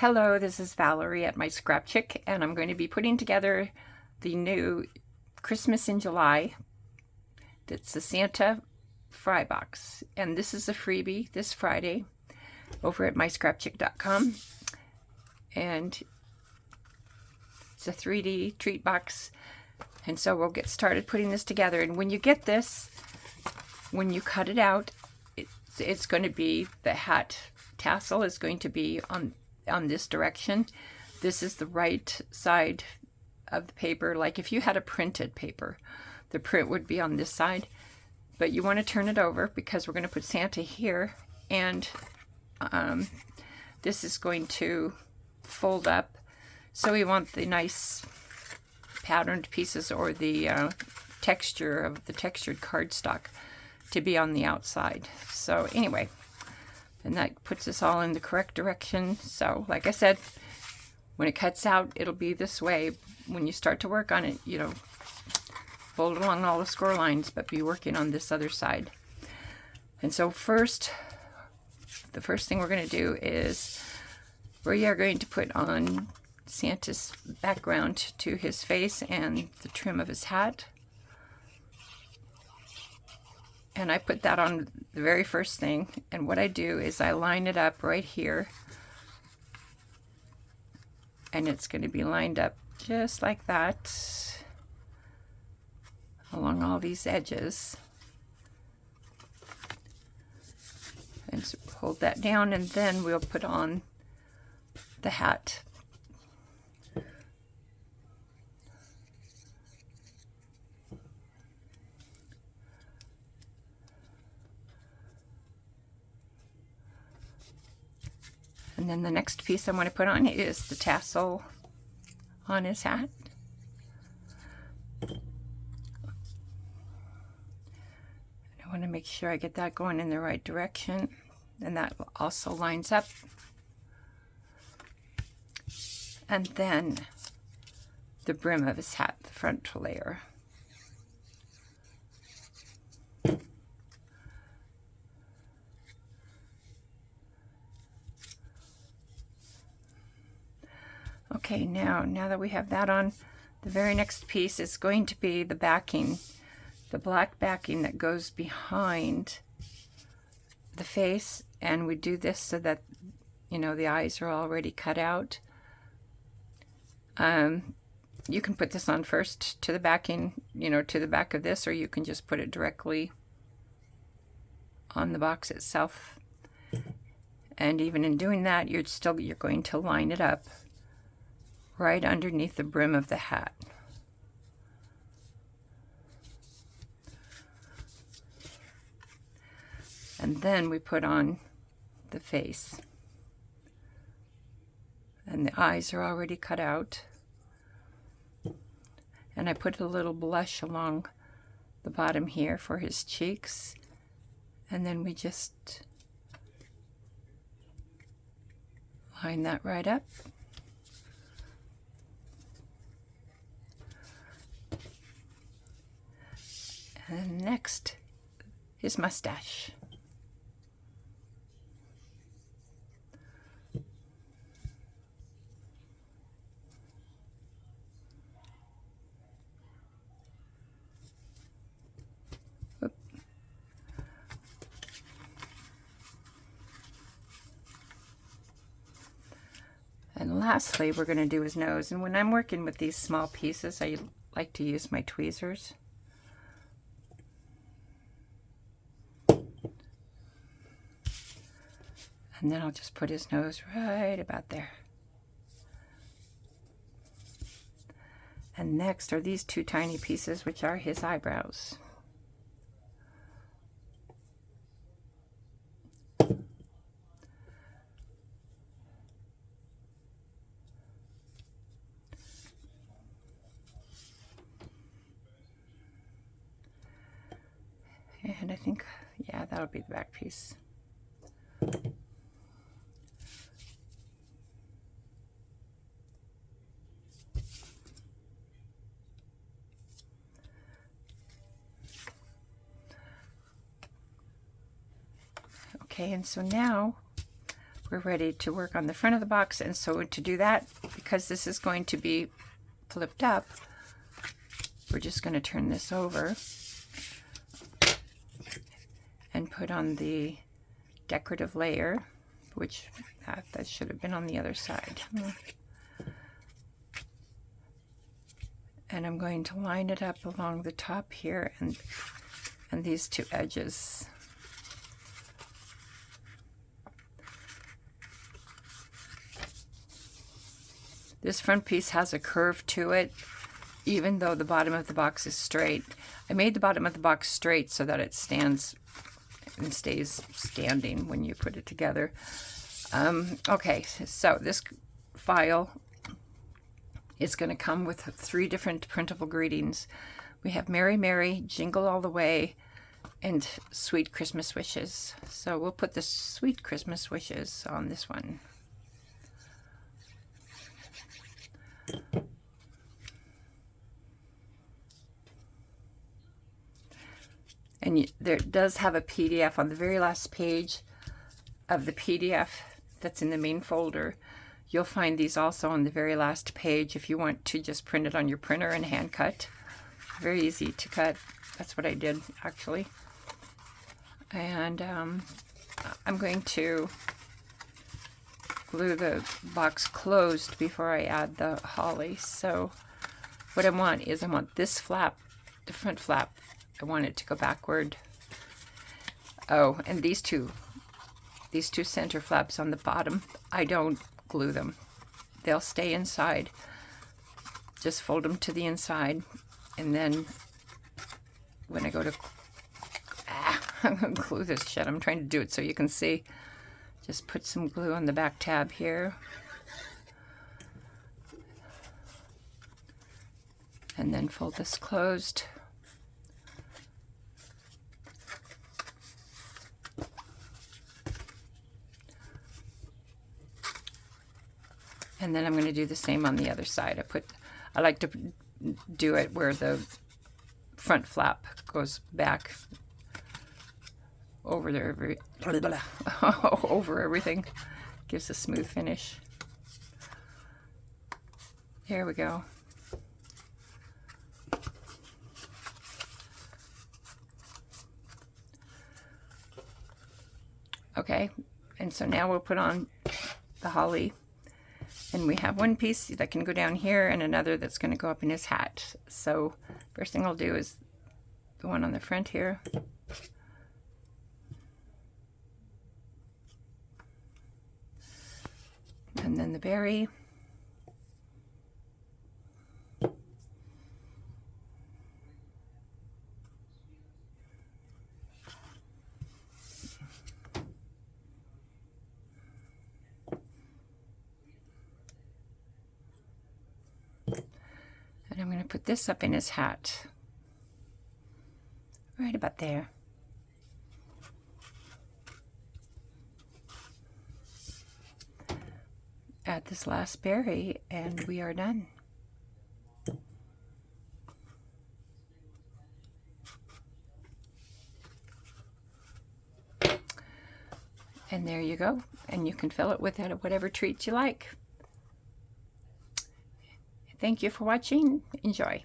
Hello, this is Valerie at My Scrap Chick, and I'm going to be putting together the new Christmas in July. That's the Santa fry box, and this is a freebie this Friday over at myscrapchick.com, and it's a 3D treat box. And so we'll get started putting this together. And when you get this, when you cut it out, it's going to be, the hat tassel is going to be on this direction. This is the right side of the paper. Like if you had a printed paper, the print would be on this side, but you want to turn it over because we're going to put Santa here, and this is going to fold up. So we want the nice patterned pieces, or the texture of the textured cardstock, to be on the outside. So anyway, and that puts us all in the correct direction. So like I said, when it cuts out, it'll be this way. When you start to work on it, you know, fold along all the score lines, but be working on this other side. And so the first thing we're going to do is we are going to put on Santa's background to his face and the trim of his hat. And I put that on the very first thing, and what I do is I line it up right here, and it's going to be lined up just like that along all these edges. And so hold that down, and then we'll put on the hat. And then the next piece I want to put on is the tassel on his hat. I want to make sure I get that going in the right direction, and that also lines up. And then the brim of his hat, the front layer. Okay, now that we have that on, the very next piece is going to be the backing, the black backing that goes behind the face. And we do this so that, you know, the eyes are already cut out. You can put this on first to the backing, you know, to the back of this, or you can just put it directly on the box itself. And even in doing that, you're going to line it up right underneath the brim of the hat. And then we put on the face. And the eyes are already cut out. And I put a little blush along the bottom here for his cheeks. And then we just line that right up. And next, his mustache. Oop. And lastly, we're going to do his nose. And when I'm working with these small pieces, I like to use my tweezers. And then I'll just put his nose right about there. And next are these two tiny pieces, which are his eyebrows. And I think, yeah, that'll be the back piece. Okay, and so now we're ready to work on the front of the box. And so to do that, because this is going to be flipped up, we're just going to turn this over and put on the decorative layer, which that should have been on the other side. And I'm going to line it up along the top here and these two edges. This front piece has a curve to it, even though the bottom of the box is straight. I made the bottom of the box straight so that it stands and stays standing when you put it together. Okay, so this file is going to come with 3 different printable greetings. We have Merry Merry, Jingle All the Way, and Sweet Christmas Wishes. So we'll put the Sweet Christmas Wishes on this one. And there does have a PDF on the very last page of the PDF that's in the main folder. You'll find these also on the very last page if you want to just print it on your printer and hand cut. Very easy to cut. That's what I did, actually. And I'm going to glue the box closed before I add the holly. So what I want is I want this flap, the front flap, I want it to go backward. Oh, and these two center flaps on the bottom, I don't glue them. They'll stay inside. Just fold them to the inside, and then when I go to I'm gonna glue this shut. I'm trying to do it so you can see. Just put some glue on the back tab here. And then fold this closed. And then I'm going to do the same on the other side. I like to do it where the front flap goes back over there, over everything. Gives a smooth finish. There we go. Okay, and so now we'll put on the holly. And we have one piece that can go down here and another that's going to go up in his hat. So first thing I'll do is the one on the front here. And then the berry. And I'm going to put this up in his hat. Right about there. Add this last berry and we are done. And there you go. And you can fill it with whatever treats you like. Thank you for watching. Enjoy.